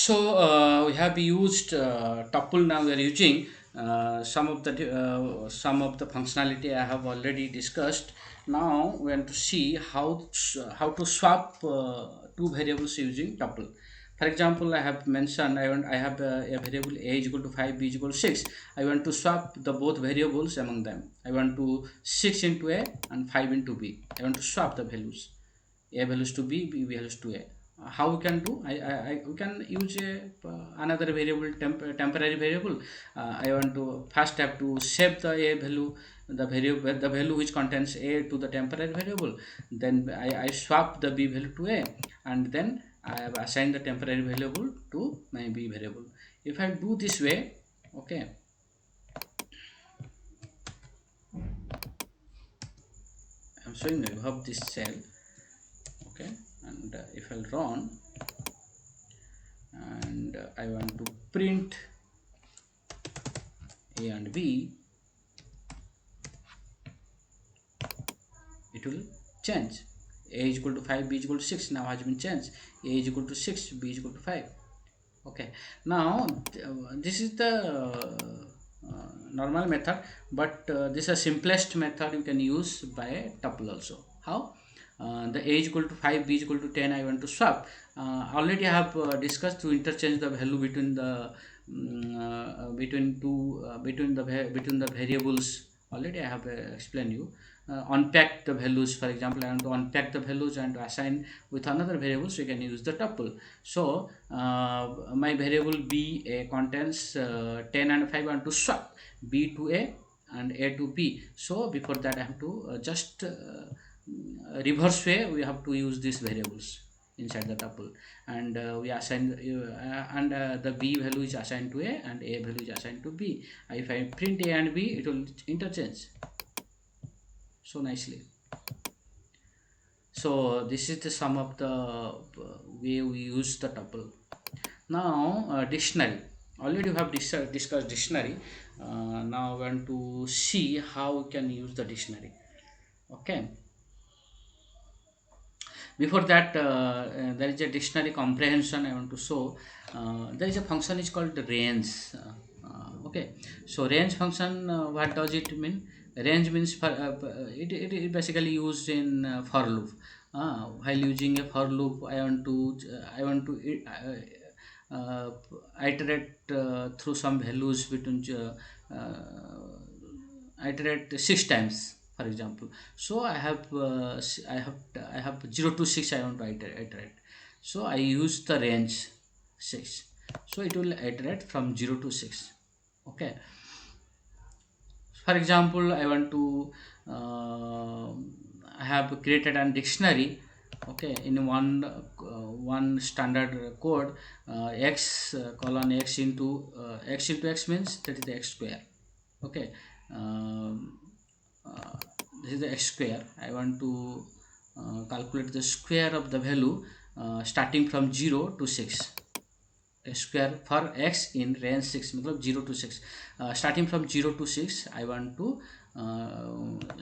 We have used tuple. Now we are using some of the functionality I have already discussed. Now we want to see how to swap two variables using tuple. For example, I have mentioned I have a variable a is equal to 5, b is equal to 6. I want to swap the both variables among them. I want to 6 into a and 5 into b. I want to swap the values, a values to b values to a. How we can do? We can use another variable, temporary variable. I want to first have to save the a value, the value which contains a to the temporary variable. Then I swap the b value to a, and then I have assigned the temporary variable to my b variable. If I do this way, okay, I'm showing you have this cell, okay, and if I run and I want to print a and b, it will change. A is equal to 5, b is equal to 6 now has been changed. A is equal to 6, b is equal to 5. Okay, now this is the normal method, but this is a simplest method you can use by tuple also. How? The a is equal to 5, b is equal to 10, I want to swap. Already I have discussed to interchange the value between the between the variables. Already I have explained you. Unpack the values. For example, I want to unpack the values and assign with another variable, so you can use the tuple. So my variable b contains 10 and 5. I want to swap b to a and a to b. So before that I have to just reverse way we have to use these variables inside the tuple, and we assign and the b value is assigned to a and a value is assigned to b. If I print a and b, it will interchange so nicely. So this is the sum of the way we use the tuple. Now dictionary. Already we have discussed dictionary. Now we want to see how we can use the dictionary. Okay, before that there is a dictionary comprehension I want to show. There is a function is called range. Okay, so range function, what does it mean? Range means it basically used in for loop. While using a for loop, I want to iterate through some values between iterate 6 times, for example. So I have 0 to 6 I want to iterate, so I use the range 6, so it will iterate from 0 to 6. Okay, for example, I want to I have created a dictionary. Okay, in one standard code, x colon x into x means that is the x square. Okay, um, this is the x square. I want to calculate the square of the value starting from 0 to 6. A square for x in range 6 मतलब 0 to 6. Starting from 0 to 6 I want to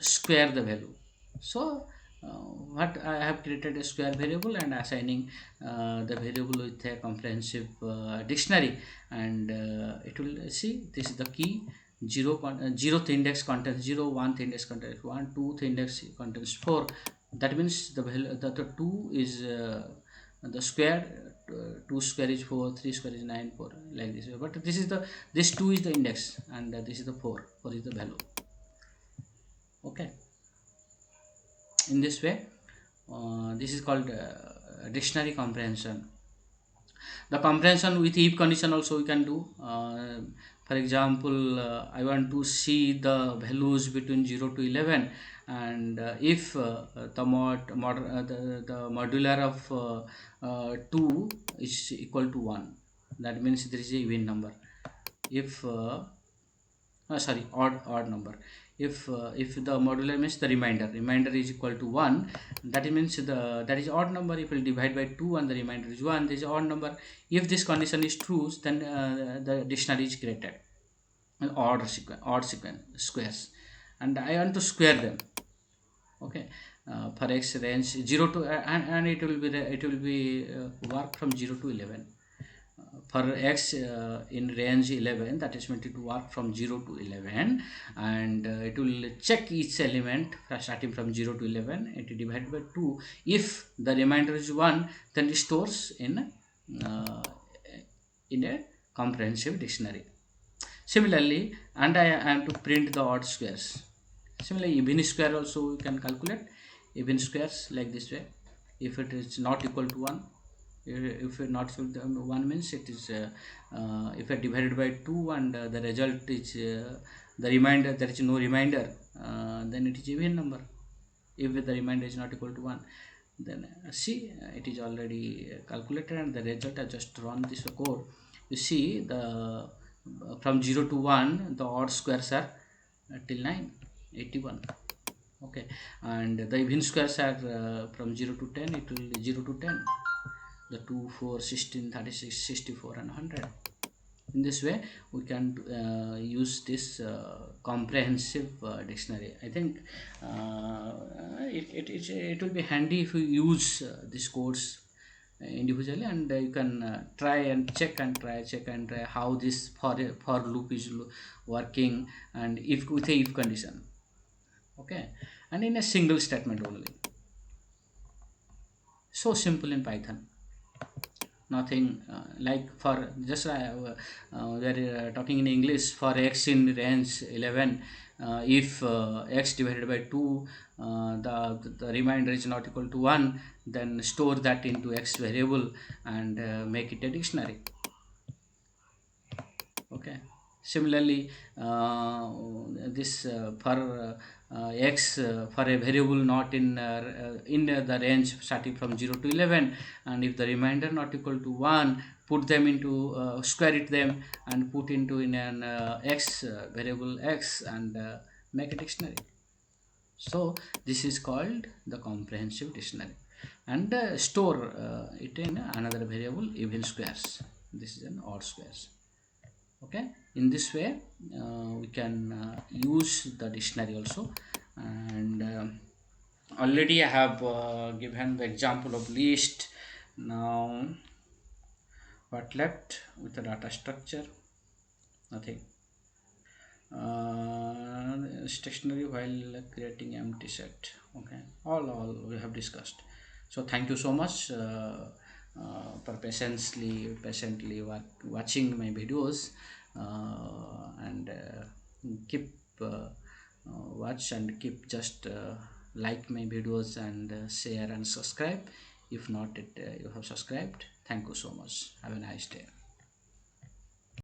square the value. So what I have created a square variable and assigning the variable with a comprehensive dictionary, and it will see this is the key. 0th index contains 0, 1th index contains 1, 2th index contains 4. That means the value that the 2 is the square. 2 square is 4, 3 square is 9, 4, like this way. But this 2 is the index, and this is the 4 is the value. Okay, in this way this is called dictionary comprehension. The comprehension with if condition also we can do. For example, I want to see the values between 0 to 11, and if the modular of 2 is equal to 1, that means there is a even number. If sorry, odd number. If the modular means the remainder is equal to 1, that means that is odd number. If we divide by 2 and the remainder is 1, this is odd number. If this condition is true, then the dictionary is created, an odd sequence squares, and I want to square them. Okay, for x range 0 to and it will be work from 0 to 11. for x in range 11, that is meant to work from 0 to 11, and it will check each element starting from 0 to 11. It divided by 2. If the remainder is 1, then it stores uh, in a comprehensive dictionary. Similarly, and I am to print the odd squares. Similarly, even square also you can calculate even squares like this way. If it is not equal to 1, if it not equal to 1 means it is if it divided by 2 and the result is the remainder, there is no remainder, then it is even number. If the remainder is not equal to 1, then see, it is already calculated, and the result I just run this code. You see, the from 0 to 1 the odd squares are till 9, 81. Okay, and the even squares are from 0 to 10, it will 0 to 10, the 2, 4, 16, 36, 64, and 100. In this way we can use this comprehensive dictionary. I think it will be handy if you use these codes individually, and you can try and check and try how this for loop is working, and if with a if condition. Okay, and in a single statement only. So simple in Python. Nothing like for just we are talking in English. For x in range 11, if x divided by 2, the remainder is not equal to 1, then store that into x variable and make it a dictionary. Okay, similarly, this for x for a variable not in the range starting from 0 to 11, and if the remainder not equal to 1, put them into square it them and put into in an x variable x, and make a dictionary. So this is called the comprehensive dictionary, and store it in another variable even squares. This is an odd squares. Okay, in this way we can use the dictionary also. And already I have given the example of list. Now what left with the data structure? Nothing. Stationary while creating empty set. Okay, all we have discussed. So thank you so much for patiently watching my videos, and keep watch and keep just like my videos and share and subscribe. If not it, you have subscribed. Thank you so much. Have a nice day.